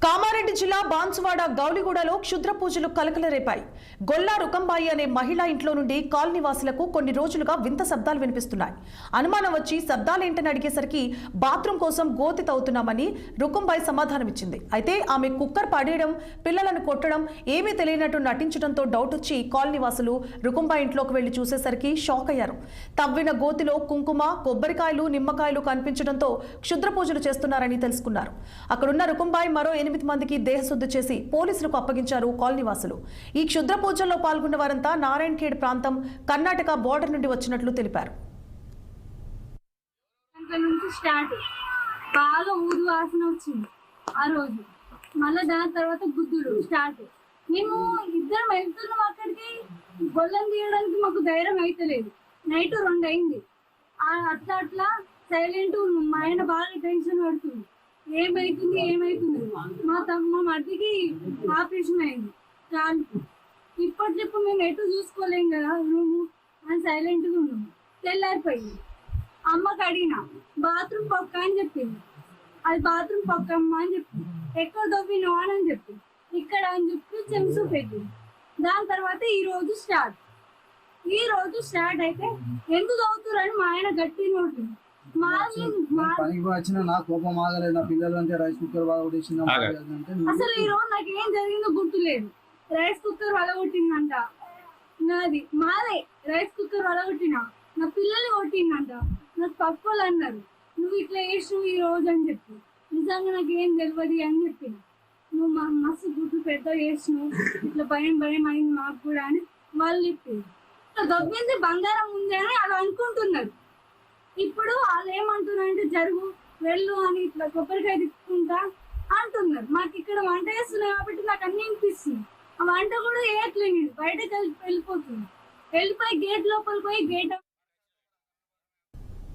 కామారెడ్డి జిల్లా బాన్సువాడ గౌలిగూడలో క్షుద్ర పూజలు కలకలరేపాయి. గొల్లా రుకంబాయి అనే మహిళ ఇంట్లో నుండి కాలనీ వాసులకు కొన్ని రోజులుగా వింత శబ్దాలు వినిపిస్తున్నాయి. అనుమానం వచ్చి శబ్దాలేంటని అడిగేసరికి బాత్రూం కోసం గోతి తవ్వుతున్నామని రుకంబాయి సమాధానమిచ్చింది. అయితే ఆమె కుక్కర్ పడేయడం, పిల్లలను కొట్టడం ఏమీ తెలియనట్టు నటించడంతో డౌట్ వచ్చి కాలనీ వాసులు రుకంబాయి ఇంట్లోకి వెళ్లి చూసేసరికి షాక్ అయ్యారు. తవ్విన గోతిలో కుంకుమ, కొబ్బరికాయలు, నిమ్మకాయలు కనిపించడంతో క్షుద్ర పూజలు చేస్తున్నారని తెలుసుకున్నారు. అక్కడున్న రుకంబాయి మరో 8 మందికి దేహశుద్ధి చేసి పోలీసులకు అప్పగించారు కాలనీవాసులు. ఈ క్షుద్ర పూజల్లో పాల్గొన్న వారంతా నారాయణఖేడ్ ప్రాంతం, కర్ణాటక బోర్డర్ నుండి వచ్చినట్లు తెలిపారు. బాగా ఊరు వాసన వచ్చింది ఆ రోజు. మళ్ళీ దాని తర్వాత బుద్ధుడు స్టార్ట్. మేము ఇద్దరం వెళ్తున్నాం అక్కడికి. గొల్లం తీయడానికి మాకు ధైర్యం అయితలేదు. నైట్ 2 అయింది. అట్లా సైలెంట్ ఉన్నాం. మా ఆయన బాగా టెన్షన్ పడుతుంది. ఏమైతుంది మా మధ్యకి ఆపరేషన్ అయింది కాలు. ఇప్పటిప్పుడు మేము ఎటు చూసుకోలేం కదా రూము అని సైలెంట్గా ఉన్నాము. తెల్లారిపోయింది. అమ్మకి అడిగిన బాత్రూమ్ పక్క అని చెప్పింది. అది బాత్రూమ్ పక్క అమ్మ అని చెప్పింది. ఎక్కడ దొబ్బినవా అని చెప్పింది. ఇక్కడ అని చెప్పి చెంచు పెట్టింది. దాని తర్వాత ఈ రోజు స్టార్ట్ అయితే ఎందుకు అవుతురని మా ఆయన గట్టి నోటి. నా కోపం ఆగలేదు. నా పిల్లలు అంటే రైస్ కుక్కర్ వలగొట్టింది. అసలు ఈ రోజు నాకు ఏం జరిగిందో గుర్తులేదు. రైస్ కుక్కర్ వలగొట్టిందంట. నాది మాదే రైస్ కుక్కర్ వలగొట్టినా. నా పిల్లల్ని కొట్టిందంట. నాకు పక్కలు అన్నారు నువ్వు ఇట్లా చేసినావు ఈ రోజు అని చెప్పి. నిజంగా నాకు ఏం తెలియదు అని చెప్పిన. నువ్వు మస్తు గుడ్డు పెద్ద చేసినావు, ఇట్లా భయం అయింది మాకు కూడా అని వాళ్ళు చెప్పింది. దొబ్బింది బంగారం ఉంది అని అలా అనుకుంటున్నారు. ఇప్పుడు వాళ్ళు ఏమంటున్నారంటే జరుగు వెళ్ళు అని ఇట్లా కొబ్బరికాయ తీసుకుంటా అంటున్నారు. మాకు ఇక్కడ వంట చేస్తున్నాయి కాబట్టి నాకు అన్ని అనిపిస్తుంది. ఆ వంట కూడా వేయట్లేదు. బయటకు వెళ్ళిపోతుంది. వెళ్ళిపోయి గేట్ లోపలికి పోయి గేట్